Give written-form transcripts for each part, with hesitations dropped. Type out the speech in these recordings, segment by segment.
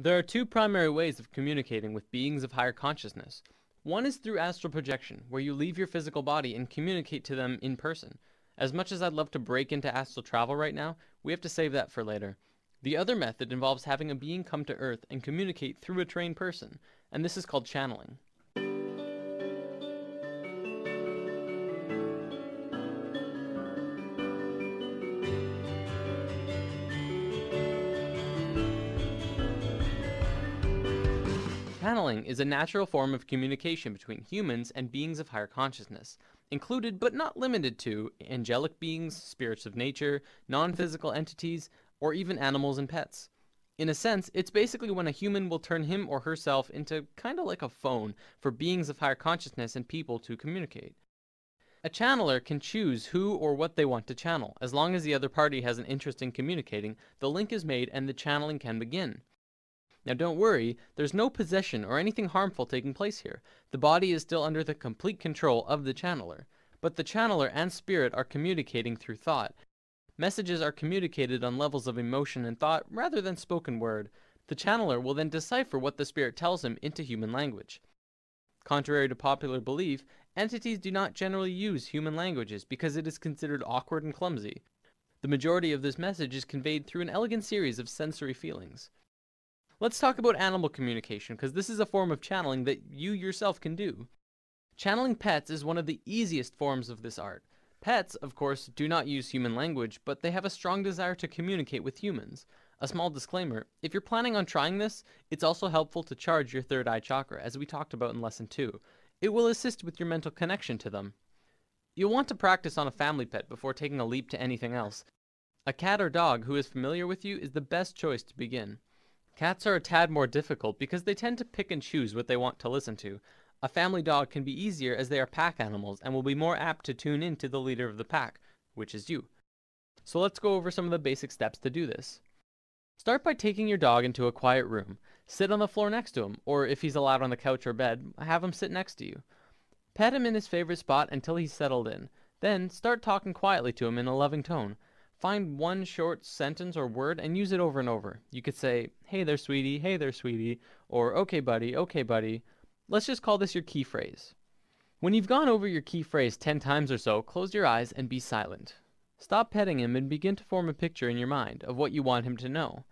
There are two primary ways of communicating with beings of higher consciousness. One is through astral projection, where you leave your physical body and communicate to them in person. As much as I'd love to break into astral travel right now, we have to save that for later. The other method involves having a being come to Earth and communicate through a trained person, and this is called channeling. Channeling is a natural form of communication between humans and beings of higher consciousness, included but not limited to angelic beings, spirits of nature, non-physical entities, or even animals and pets. In a sense, it's basically when a human will turn him or herself into kinda like a phone for beings of higher consciousness and people to communicate. A channeler can choose who or what they want to channel. As long as the other party has an interest in communicating, the link is made and the channeling can begin. Now don't worry, there's no possession or anything harmful taking place here. The body is still under the complete control of the channeler. But the channeler and spirit are communicating through thought. Messages are communicated on levels of emotion and thought rather than spoken word. The channeler will then decipher what the spirit tells him into human language. Contrary to popular belief, entities do not generally use human languages because it is considered awkward and clumsy. The majority of this message is conveyed through an elegant series of sensory feelings. Let's talk about animal communication, because this is a form of channeling that you yourself can do. Channeling pets is one of the easiest forms of this art. Pets, of course, do not use human language, but they have a strong desire to communicate with humans. A small disclaimer, if you're planning on trying this, it's also helpful to charge your third eye chakra, as we talked about in Lesson 2. It will assist with your mental connection to them. You'll want to practice on a family pet before taking a leap to anything else. A cat or dog who is familiar with you is the best choice to begin. Cats are a tad more difficult because they tend to pick and choose what they want to listen to. A family dog can be easier as they are pack animals and will be more apt to tune in to the leader of the pack, which is you. So let's go over some of the basic steps to do this. Start by taking your dog into a quiet room. Sit on the floor next to him, or if he's allowed on the couch or bed, have him sit next to you. Pet him in his favorite spot until he's settled in. Then start talking quietly to him in a loving tone. Find one short sentence or word and use it over and over. You could say, hey there sweetie, or okay buddy. Let's just call this your key phrase. When you've gone over your key phrase 10 times or so, close your eyes and be silent. Stop petting him and begin to form a picture in your mind of what you want him to know.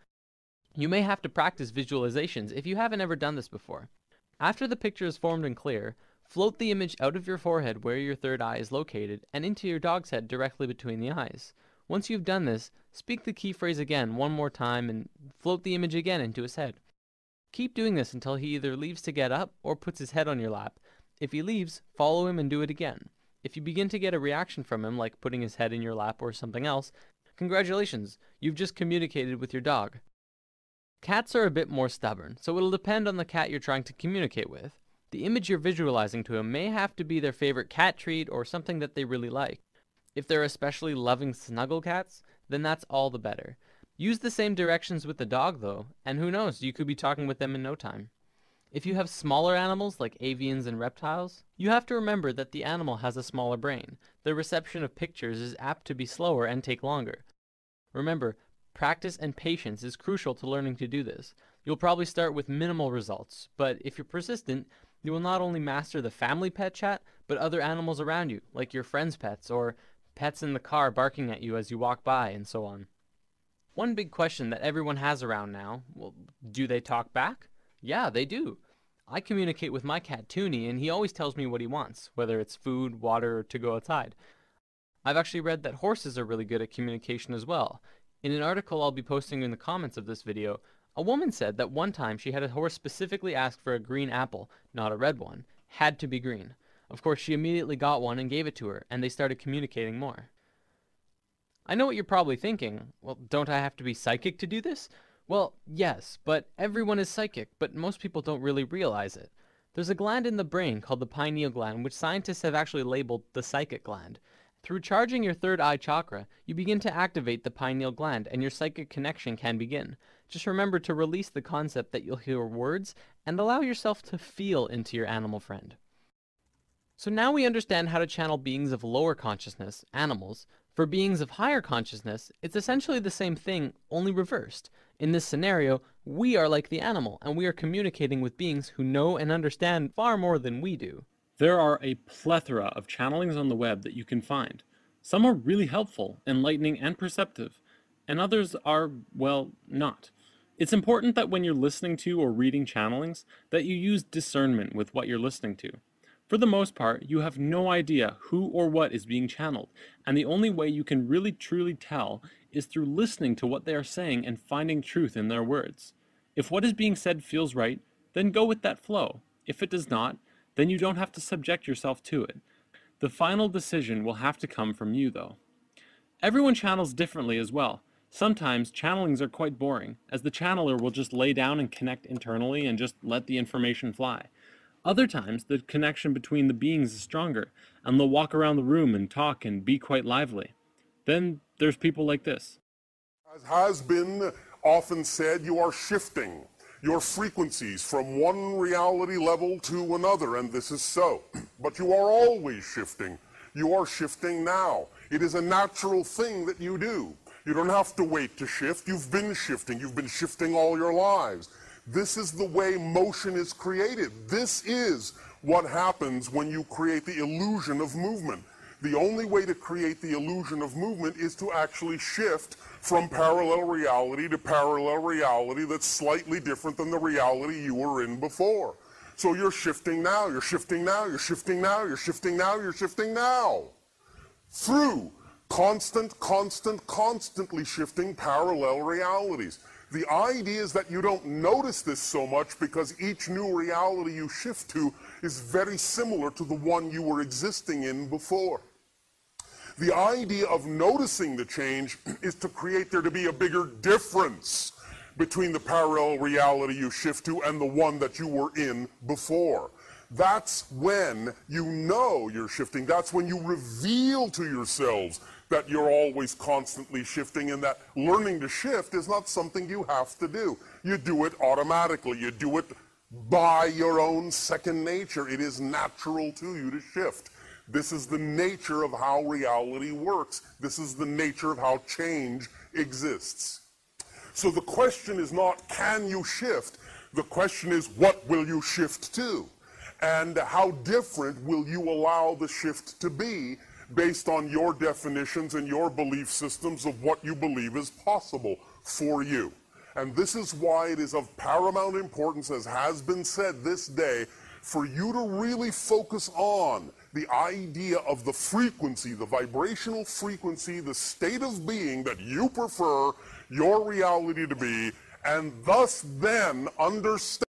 You may have to practice visualizations if you haven't ever done this before. After the picture is formed and clear, float the image out of your forehead where your third eye is located and into your dog's head directly between the eyes. Once you've done this, speak the key phrase again one more time and float the image again into his head. Keep doing this until he either leaves to get up or puts his head on your lap. If he leaves, follow him and do it again. If you begin to get a reaction from him, like putting his head in your lap or something else, congratulations, you've just communicated with your dog. Cats are a bit more stubborn, so it'll depend on the cat you're trying to communicate with. The image you're visualizing to him may have to be their favorite cat treat or something that they really like. If they're especially loving snuggle cats, then that's all the better. Use the same directions with the dog though, and who knows, you could be talking with them in no time. If you have smaller animals like avians and reptiles, you have to remember that the animal has a smaller brain. Their reception of pictures is apt to be slower and take longer. Remember, practice and patience is crucial to learning to do this. You'll probably start with minimal results, but if you're persistent, you will not only master the family pet chat, but other animals around you, like your friends' pets or pets in the car barking at you as you walk by, and so on. One big question that everyone has around now, well, do they talk back? Yeah, they do. I communicate with my cat Toonie, and he always tells me what he wants, whether it's food, water, or to go outside. I've actually read that horses are really good at communication as well. In an article I'll be posting in the comments of this video, a woman said that one time she had a horse specifically ask for a green apple, not a red one. Had to be green. Of course, she immediately got one and gave it to her, and they started communicating more. I know what you're probably thinking. Well, don't I have to be psychic to do this? Well, yes, but everyone is psychic, but most people don't really realize it. There's a gland in the brain called the pineal gland, which scientists have actually labeled the psychic gland. Through charging your third eye chakra, you begin to activate the pineal gland, and your psychic connection can begin. Just remember to release the concept that you'll hear words, and allow yourself to feel into your animal friend. So now we understand how to channel beings of lower consciousness, animals, For beings of higher consciousness, it's essentially the same thing, only reversed. In this scenario, we are like the animal, and we are communicating with beings who know and understand far more than we do. There are a plethora of channelings on the web that you can find. Some are really helpful, enlightening, and perceptive, and others are, well, not. It's important that when you're listening to or reading channelings, that you use discernment with what you're listening to. For the most part, you have no idea who or what is being channeled, and the only way you can really truly tell is through listening to what they are saying and finding truth in their words. If what is being said feels right, then go with that flow. If it does not, then you don't have to subject yourself to it. The final decision will have to come from you, though. Everyone channels differently as well. Sometimes channelings are quite boring, as the channeler will just lay down and connect internally and just let the information fly. Other times, the connection between the beings is stronger, and they'll walk around the room and talk and be quite lively. Then there's people like this. As has been often said, you are shifting your frequencies from one reality level to another, and this is so. But you are always shifting. You are shifting now. It is a natural thing that you do. You don't have to wait to shift. You've been shifting. You've been shifting all your lives. This is the way motion is created. This is what happens when you create the illusion of movement. The only way to create the illusion of movement is to actually shift from parallel reality to parallel reality that's slightly different than the reality you were in before. So you're shifting now, you're shifting now, you're shifting now, you're shifting now, you're shifting now. Through constantly shifting parallel realities. The idea is that you don't notice this so much because each new reality you shift to is very similar to the one you were existing in before. The idea of noticing the change is to create there to be a bigger difference between the parallel reality you shift to and the one that you were in before. That's when you know you're shifting. That's when you reveal to yourselves that you're always constantly shifting, and that learning to shift is not something you have to do. You do it automatically. You do it by your own second nature. It is natural to you to shift. This is the nature of how reality works. This is the nature of how change exists. So the question is not, can you shift? The question is, what will you shift to? And how different will you allow the shift to be based on your definitions and your belief systems of what you believe is possible for you. And this is why it is of paramount importance, as has been said this day, for you to really focus on the idea of the frequency, the vibrational frequency, the state of being that you prefer your reality to be, and thus then understand